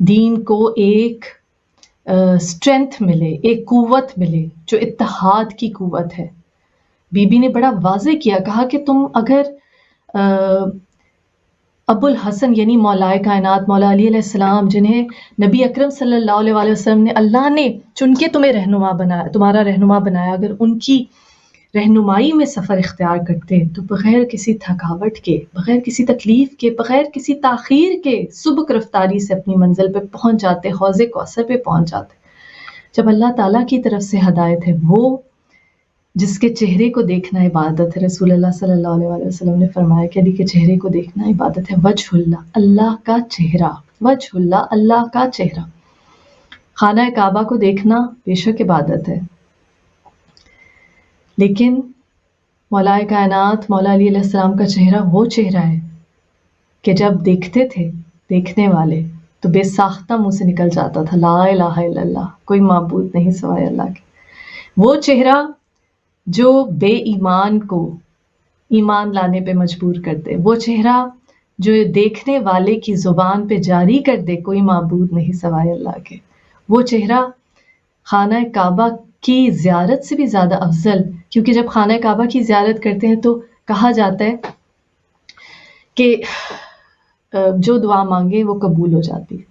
دین کو ایک اسٹرینتھ ملے، ایک قوت ملے جو اتحاد کی قوت ہے۔ بی بی نے بڑا واضح کیا، کہا کہ تم اگر ابو الحسن یعنی مولا کائنات مولا علی علیہ السلام، جنہیں نبی اکرم صلی اللہ علیہ وآلہ وسلم نے اللہ نے چن کے تمہیں رہنما بنایا، تمہارا رہنما بنایا، اگر ان کی رہنمائی میں سفر اختیار کرتے تو بغیر کسی تھکاوٹ کے، بغیر کسی تکلیف کے، بغیر کسی تاخیر کے سبک رفتاری سے اپنی منزل پہ پہنچ جاتے، حوض کوثر پہ پہنچ جاتے۔ جب اللہ تعالیٰ کی طرف سے ہدایت ہے، وہ جس کے چہرے کو دیکھنا عبادت ہے، رسول اللہ صلی اللہ علیہ وآلہ وسلم نے فرمایا کہ علی کے چہرے کو دیکھنا عبادت ہے، وجہ اللہ، اللہ کا چہرہ، وجہ اللہ، اللہ کا چہرہ۔ خانہ کعبہ کو دیکھنا بے شک عبادت ہے، لیکن مولا کائنات مولا علی علیہ السلام کا چہرہ وہ چہرہ ہے کہ جب دیکھتے تھے دیکھنے والے تو بے ساختہ منہ سے نکل جاتا تھا لا الہ الا اللہ، کوئی معبود نہیں سوائے اللہ کے۔ وہ چہرہ جو بے ایمان کو ایمان لانے پہ مجبور کر دے، وہ چہرہ جو دیکھنے والے کی زبان پہ جاری کر دے کوئی معبود نہیں سوائے اللہ کے، وہ چہرہ خانہ کعبہ کی زیارت سے بھی زیادہ افضل، کیونکہ جب خانہ کعبہ کی زیارت کرتے ہیں تو کہا جاتا ہے کہ جو دعا مانگے وہ قبول ہو جاتی ہے۔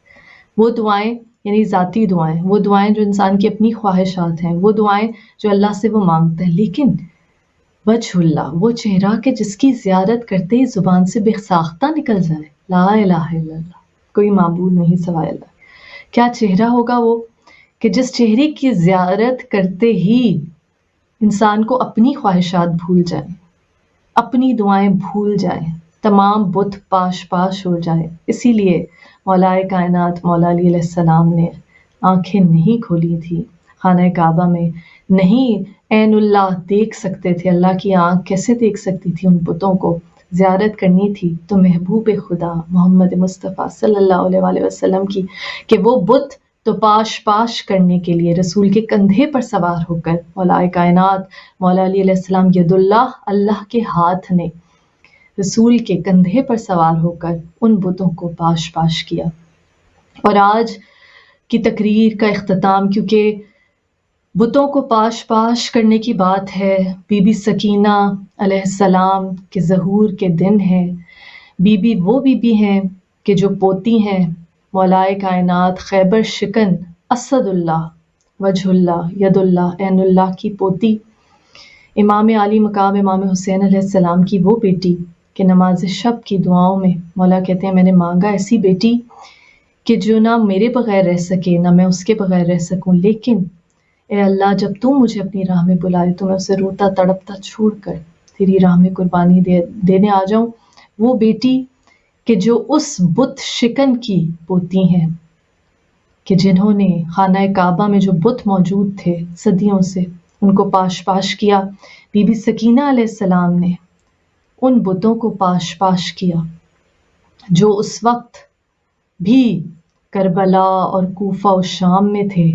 وہ دعائیں یعنی ذاتی دعائیں، وہ دعائیں جو انسان کی اپنی خواہشات ہیں، وہ دعائیں جو اللہ سے وہ مانگتا ہے، لیکن وجہ اللہ، وہ چہرہ کہ جس کی زیارت کرتے ہی زبان سے بے ساختہ نکل جائے لا الہ الا اللہ، کوئی معبود نہیں سوائے اللہ۔ کیا چہرہ ہوگا وہ کہ جس چہرے کی زیارت کرتے ہی انسان کو اپنی خواہشات بھول جائیں، اپنی دعائیں بھول جائیں، تمام بت پاش پاش ہو جائے۔ اسی لیے مولائے کائنات مولا علی علیہ السلام نے آنکھیں نہیں کھولی تھی خانہ کعبہ میں، نہیں عین اللہ دیکھ سکتے تھے، اللہ کی آنکھ کیسے دیکھ سکتی تھی ان بتوں کو؟ زیارت کرنی تھی تو محبوب خدا محمد مصطفیٰ صلی اللہ علیہ وآلہ وسلم کی، کہ وہ بت تو پاش پاش کرنے کے لیے رسول کے کندھے پر سوار ہو کر مولائے کائنات مولا علی علیہ السلام ید اللہ، اللہ کے ہاتھ نے رسول کے کندھے پر سوار ہو کر ان بتوں کو پاش پاش کیا۔ اور آج کی تقریر کا اختتام، کیونکہ بتوں کو پاش پاش کرنے کی بات ہے، بی بی سکینہ علیہ السلام کے ظہور کے دن ہے۔ بی بی وہ بی بی ہیں کہ جو پوتی ہیں مولائے کائنات خیبر شکن اسد اللہ وجہ اللہ ید اللہ عین اللہ کی پوتی، امام علی مقام امام حسین علیہ السلام کی وہ بیٹی کہ نماز شب کی دعاؤں میں مولا کہتے ہیں میں نے مانگا ایسی بیٹی کہ جو نہ میرے بغیر رہ سکے نہ میں اس کے بغیر رہ سکوں، لیکن اے اللہ جب تو مجھے اپنی راہ میں بلائے تو میں اسے روتا تڑپتا چھوڑ کر تیری راہ میں قربانی دینے آ جاؤں۔ وہ بیٹی کہ جو اس بت شکن کی پوتی ہیں کہ جنہوں نے خانہ کعبہ میں جو بت موجود تھے صدیوں سے ان کو پاش پاش کیا، بی بی سکینہ علیہ السلام نے ان بتوں کو پاش پاش کیا جو اس وقت بھی کربلا اور کوفہ و شام میں تھے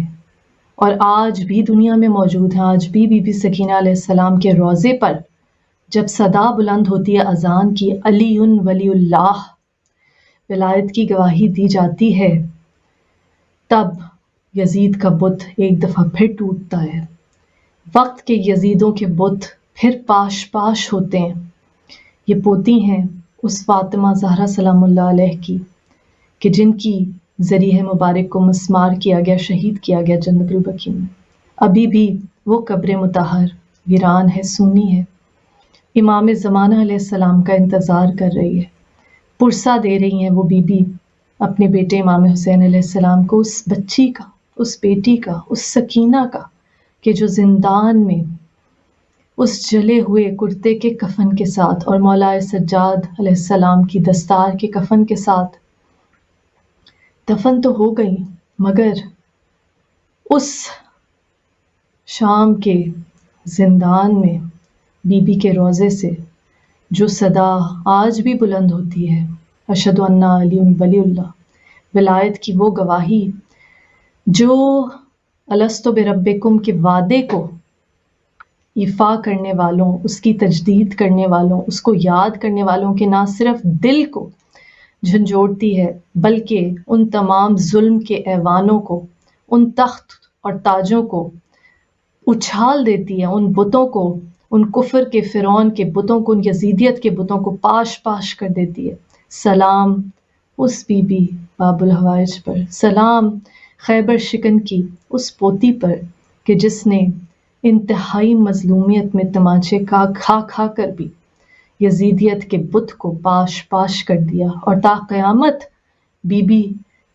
اور آج بھی دنیا میں موجود ہیں۔ آج بھی بی بی سکینہ علیہ السلام کے روضے پر جب صدا بلند ہوتی ہے اذان کی، علی ولی اللہ، ولایت کی گواہی دی جاتی ہے، تب یزید کا بت ایک دفعہ پھر ٹوٹتا ہے، وقت کے یزیدوں کے بت پھر پاش پاش ہوتے ہیں۔ یہ پوتی ہیں اس فاطمہ زہرا سلام اللہ علیہ کی کہ جن کی ذریعہ مبارک کو مسمار کیا گیا، شہید کیا گیا جنت البقیع میں۔ ابھی بھی وہ قبر مطہر ویران ہے، سونی ہے۔ امام زمانہ علیہ السلام کا انتظار کر رہی ہے، پرسہ دے رہی ہیں وہ بی بی اپنے بیٹے امام حسین علیہ السلام کو، اس بچی کا، اس بیٹی کا، اس سکینہ کا کہ جو زندان میں اس جلے ہوئے کرتے کے کفن کے ساتھ اور مولا سجاد علیہ السلام کی دستار کے کفن کے ساتھ دفن تو ہو گئی، مگر اس شام کے زندان میں بی بی کے روضے سے جو صدا آج بھی بلند ہوتی ہے، اشہد ان علی ولی اللہ، ولایت کی وہ گواہی جو الستو بربکم کے وعدے کو ایفا کرنے والوں، اس کی تجدید کرنے والوں، اس کو یاد کرنے والوں کے نہ صرف دل کو جھنجھوڑتی ہے بلکہ ان تمام ظلم کے ایوانوں کو، ان تخت اور تاجوں کو اچھال دیتی ہے، ان بتوں کو، ان کفر کے فرعون کے بتوں کو، ان یزیدیت کے بتوں کو پاش پاش کر دیتی ہے۔ سلام اس بی بی باب الحوائج پر، سلام خیبر شکن کی اس پوتی پر کہ جس نے انتہائی مظلومیت میں تمانچے کھا کھا کر بھی یزیدیت کے بت کو پاش پاش کر دیا، اور تا قیامت بی بی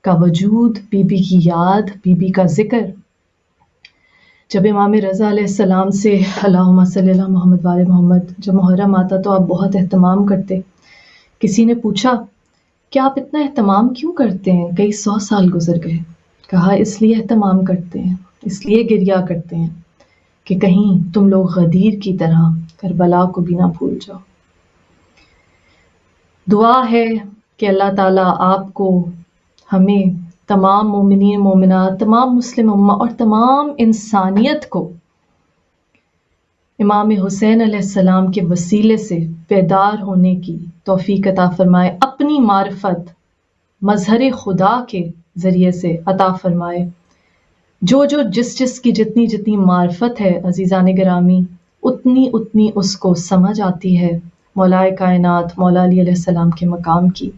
کا وجود، بی بی کی یاد، بی بی کا ذکر۔ جب امام رضا علیہ السلام سے اللہم صلی اللہ محمد وآل محمد جب محرم آتا تو آپ بہت اہتمام کرتے۔ کسی نے پوچھا کہ آپ اتنا اہتمام کیوں کرتے ہیں؟ کئی 100 سال گزر گئے۔ کہا اس لیے اہتمام کرتے ہیں، اس لیے گریا کرتے ہیں کہ کہیں تم لوگ غدیر کی طرح کربلا کو بھی نہ بھول جاؤ۔ دعا ہے کہ اللہ تعالیٰ آپ کو، ہمیں، تمام مومنین مومنات، تمام مسلم امہ اور تمام انسانیت کو امام حسین علیہ السلام کے وسیلے سے بیدار ہونے کی توفیق عطا فرمائے، اپنی معرفت مظہر خدا کے ذریعے سے عطا فرمائے۔ جو جس کی جتنی معرفت ہے عزیزان گرامی، اتنی اس کو سمجھ آتی ہے مولائے کائنات مولا علی علیہ السلام کے مقام کی۔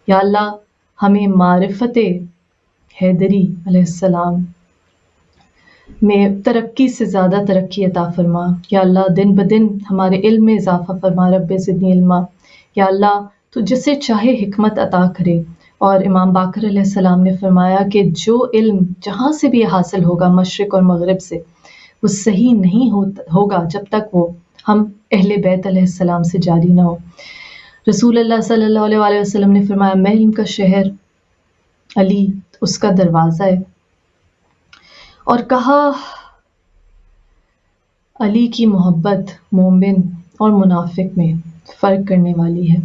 یا اللہ ہمیں معرفت حیدری علیہ السلام میں ترقی سے زیادہ ترقی عطا فرما۔ یا اللہ دن بدن ہمارے علم میں اضافہ فرما، رب زدنی علما۔ یا اللہ تو جسے چاہے حکمت عطا کرے، اور امام باقر علیہ السلام نے فرمایا کہ جو علم جہاں سے بھی حاصل ہوگا مشرق اور مغرب سے، وہ صحیح نہیں ہوگا جب تک وہ ہم اہل بیت علیہ السلام سے جاری نہ ہو۔ رسول اللہ صلی اللہ علیہ وسلم نے فرمایا میں علم کا شہر، علی اس کا دروازہ ہے، اور کہا علی کی محبت مومن اور منافق میں فرق کرنے والی ہے۔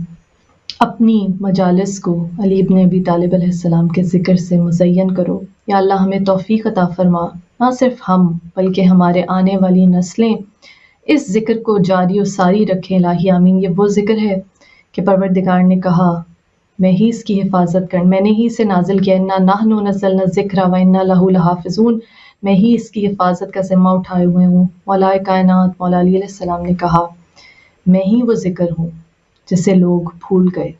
اپنی مجالس کو علی ابن ابی طالب علیہ السلام کے ذکر سے مزین کرو۔ یا اللہ ہمیں توفیق عطا فرما، نہ صرف ہم بلکہ ہمارے آنے والی نسلیں اس ذکر کو جاری و ساری رکھیں۔ الہی آمین۔ یہ وہ ذکر ہے کہ پروردگار نے کہا میں ہی اس کی حفاظت کروں، میں نے ہی اسے نازل کیا، انا نحن نزلنا الذکر و انا لہ لحافظون، میں ہی اس کی حفاظت کا ذمہ اٹھائے ہوئے ہوں۔ مولا کائنات مولا علی علیہ السلام نے کہا میں ہی وہ ذکر ہوں جسے لوگ بھول گئے۔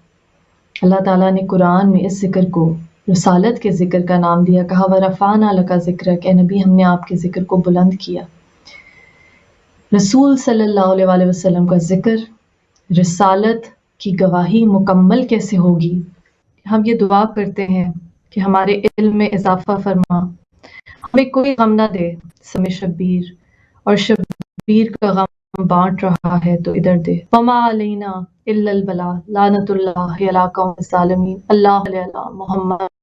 اللہ تعالیٰ نے قرآن میں اس ذکر کو رسالت کے ذکر کا نام دیا، کہا وَرَفَعْنَا لَكَ ذِكْرَكَ، اے نبی ہم نے آپ کے ذکر کو بلند کیا۔ رسول صلی اللہ علیہ وسلم کا ذکر، رسالت کی گواہی مکمل کیسے ہوگی؟ ہم یہ دعا کرتے ہیں کہ ہمارے علم میں اضافہ فرما، ہمیں کوئی غم نہ دے، سمے شبیر اور شبیر کا غم بانٹ رہا ہے تو ادھر دے۔ وما علینا الا البلاغ، لعنت اللہ علی قوم الظالمین۔ اللہ علی محمد